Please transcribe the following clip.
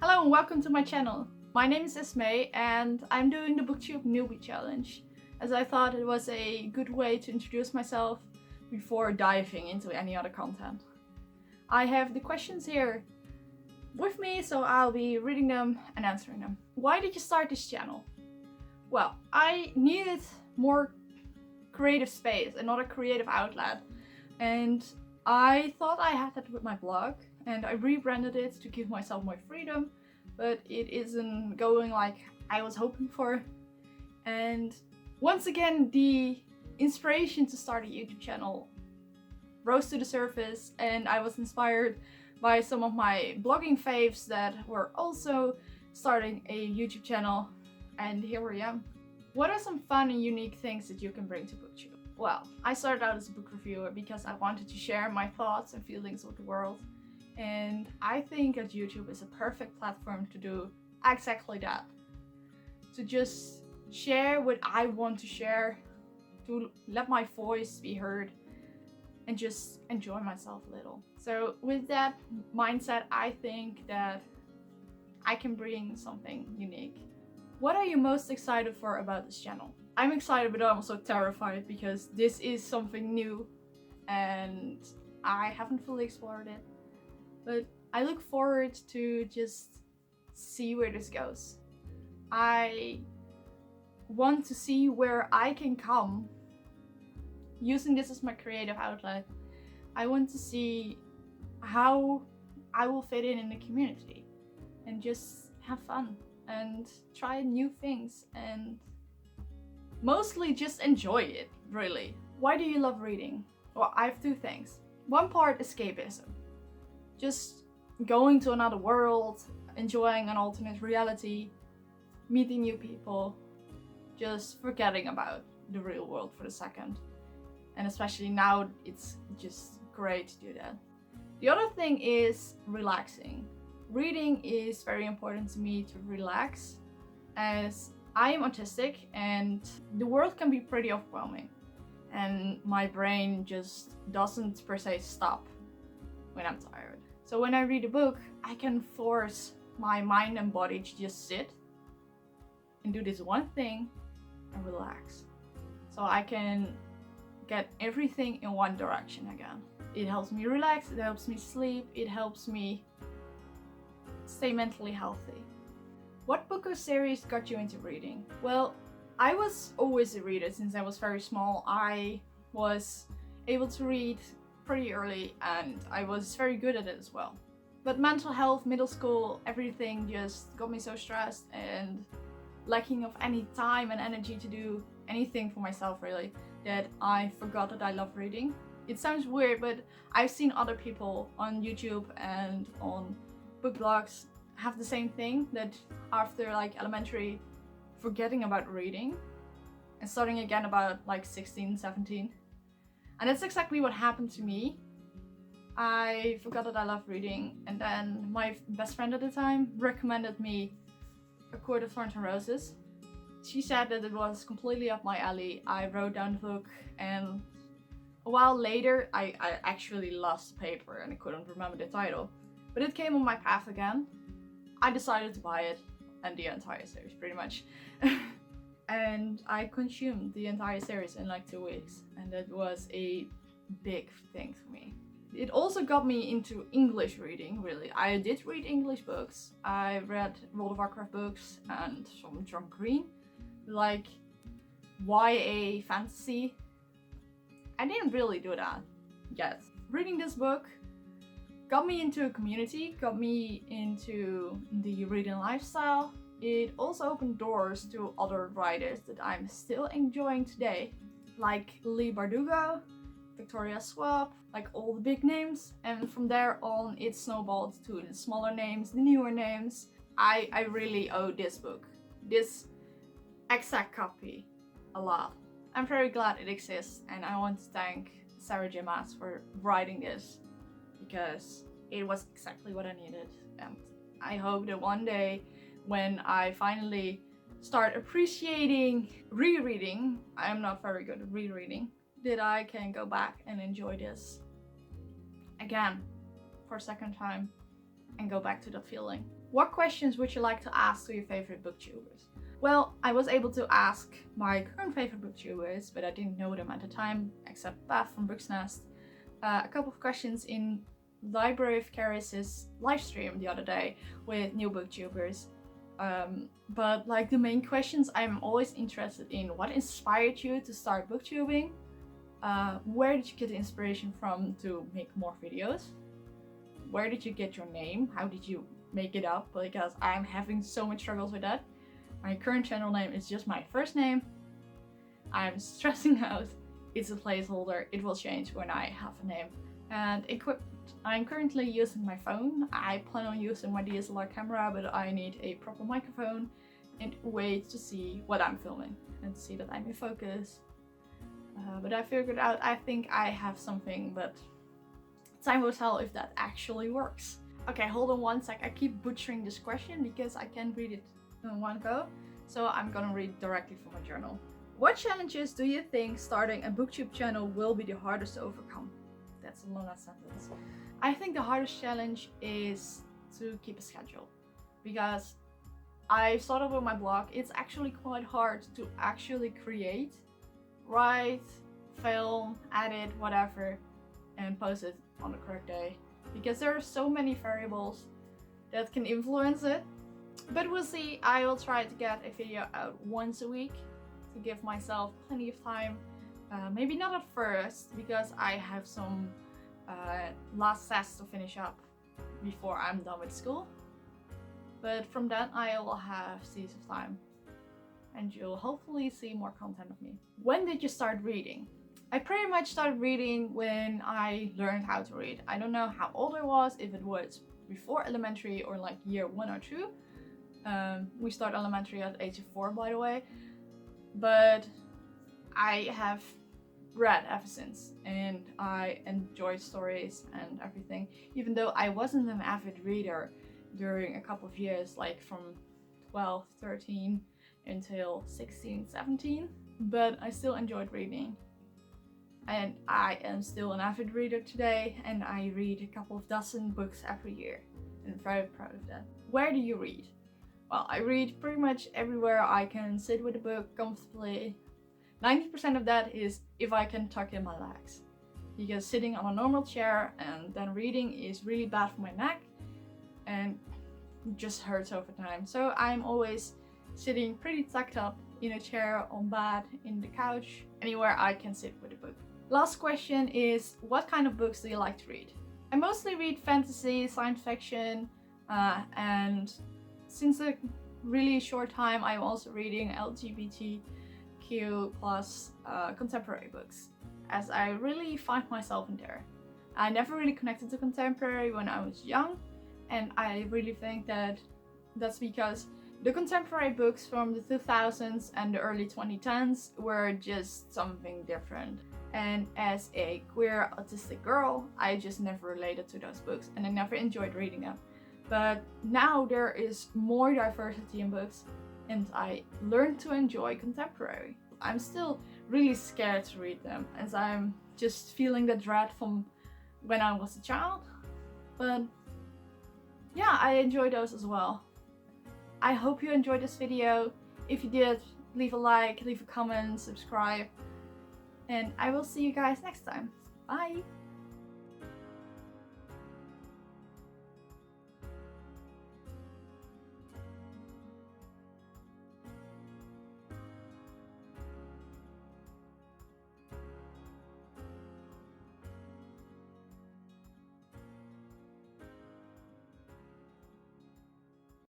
Hello and welcome to my channel. My name is Esme and I'm doing the Booktube Newbie challenge, as I thought it was a good way to introduce myself before diving into any other content. I have the questions here with me, so I'll be reading them and answering them. Why did you start this channel? Well, I needed more creative space, another creative outlet, and I thought I had that with my blog, and I rebranded it to give myself more freedom, but it isn't going like I was hoping for. And once again, the inspiration to start a YouTube channel rose to the surface, and I was inspired by some of my blogging faves that were also starting a YouTube channel, and here I am. What are some fun and unique things that you can bring to Booktube? Well, I started out as a book reviewer because I wanted to share my thoughts and feelings with the world. And I think that YouTube is a perfect platform to do exactly that. To just share what I want to share, to let my voice be heard, and just enjoy myself a little. So with that mindset, I think that I can bring something unique. What are you most excited for about this channel? I'm excited, but I'm also terrified because this is something new and I haven't fully explored it. But I look forward to just see where this goes. I want to see where I can come using this as my creative outlet. I want to see how I will fit in the community and just have fun and try new things and mostly just enjoy it, really. Why do you love reading? Well, I have two things. One part, escapism. Just going to another world, enjoying an alternate reality, meeting new people, just forgetting about the real world for a second. And especially now, it's just great to do that. The other thing is relaxing. Reading is very important to me to relax, as I am autistic and the world can be pretty overwhelming. And my brain just doesn't per se stop when I'm tired. So when I read a book, I can force my mind and body to just sit and do this one thing and relax. So I can get everything in one direction again. It helps me relax, it helps me sleep, it helps me stay mentally healthy. What book or series got you into reading? Well, I was always a reader since I was very small. I was able to read pretty early and I was very good at it as well. But mental health, middle school, everything just got me so stressed and lacking of any time and energy to do anything for myself really, that I forgot that I love reading. It sounds weird, but I've seen other people on YouTube and on book blogs have the same thing, that after like elementary forgetting about reading and starting again about like 16, 17. And that's exactly what happened to me. I forgot that I love reading, and then my best friend at the time recommended me A Court of Thorns and Roses. She said that it was completely up my alley. I wrote down the book, and a while later I actually lost the paper and I couldn't remember the title. But it came on my path again. I decided to buy it and the entire series pretty much. And I consumed the entire series in like 2 weeks, and that was a big thing for me. It also got me into English reading, really. I did read English books. I read World of Warcraft books and some John Green, like YA fantasy. I didn't really do that yet. Reading this book got me into a community, got me into the reading lifestyle. It also opened doors to other writers that I'm still enjoying today, like Lee Bardugo, Victoria Schwab, like all the big names. And from there on, it snowballed to the smaller names, the newer names. I really owe this book, this exact copy, a lot. I'm very glad it exists, and I want to thank Sarah J. Maas for writing this, because it was exactly what I needed. And I hope that one day, when I finally start appreciating rereading, I am not very good at rereading, that I can go back and enjoy this again for a second time and go back to that feeling. What questions would you like to ask to your favorite booktubers? Well, I was able to ask my current favorite booktubers, but I didn't know them at the time, except Beth from Books Nest, a couple of questions in Library of Caris's live stream the other day with new booktubers. But like the main questions I'm always interested in: what inspired you to start booktubing? Where did you get the inspiration from to make more videos? Where did you get your name? How did you make it up? Because I'm having so much struggles with that. My current channel name is just my first name. I'm stressing out. It's a placeholder. It will change when I have a name. And equipment. I'm currently using my phone. I plan on using my DSLR camera, but I need a proper microphone and wait to see what I'm filming and see that I'm in focus. But I figured out, I think I have something, but time will tell if that actually works. Okay, hold on one sec. I keep butchering this question because I can't read it in one go. So I'm gonna read directly from my journal. What challenges do you think starting a booktube channel will be the hardest to overcome? That's a long sentence. I think the hardest challenge is to keep a schedule, because I started with my blog. It's actually quite hard to actually create, write, film, edit, whatever, and post it on the correct day, because there are so many variables that can influence it. But we'll see. I will try to get a video out once a week to give myself plenty of time. Maybe not at first, because I have some last tests to finish up before I'm done with school. But from then I will have seas of time, and you'll hopefully see more content of me. When did you start reading? I pretty much started reading when I learned how to read. I don't know how old I was, if it was before elementary or like year 1 or 2. We start elementary at the age of 4, by the way. But I have read ever since, and I enjoy stories and everything, even though I wasn't an avid reader during a couple of years, like from 12, 13 until 16, 17, but I still enjoyed reading. And I am still an avid reader today, and I read a couple of dozen books every year, and I'm very proud of that. Where do you read? Well, I read pretty much everywhere I can sit with a book comfortably. 90% of that is if I can tuck in my legs, because sitting on a normal chair and then reading is really bad for my neck and just hurts over time. So I'm always sitting pretty tucked up in a chair, on bed, in the couch, anywhere I can sit with a book. Last question is, what kind of books do you like to read? I mostly read fantasy, science fiction, and since a really short time I'm also reading LGBTQ plus contemporary books, as I really find myself in there. I never really connected to contemporary when I was young, and I really think that that's because the contemporary books from the 2000s and the early 2010s were just something different. And as a queer autistic girl, I just never related to those books, and I never enjoyed reading them. But now there is more diversity in books, and I learned to enjoy contemporary. I'm still really scared to read them, as I'm just feeling the dread from when I was a child. But yeah, I enjoy those as well. I hope you enjoyed this video. If you did, leave a like, leave a comment, subscribe, and I will see you guys next time. Bye!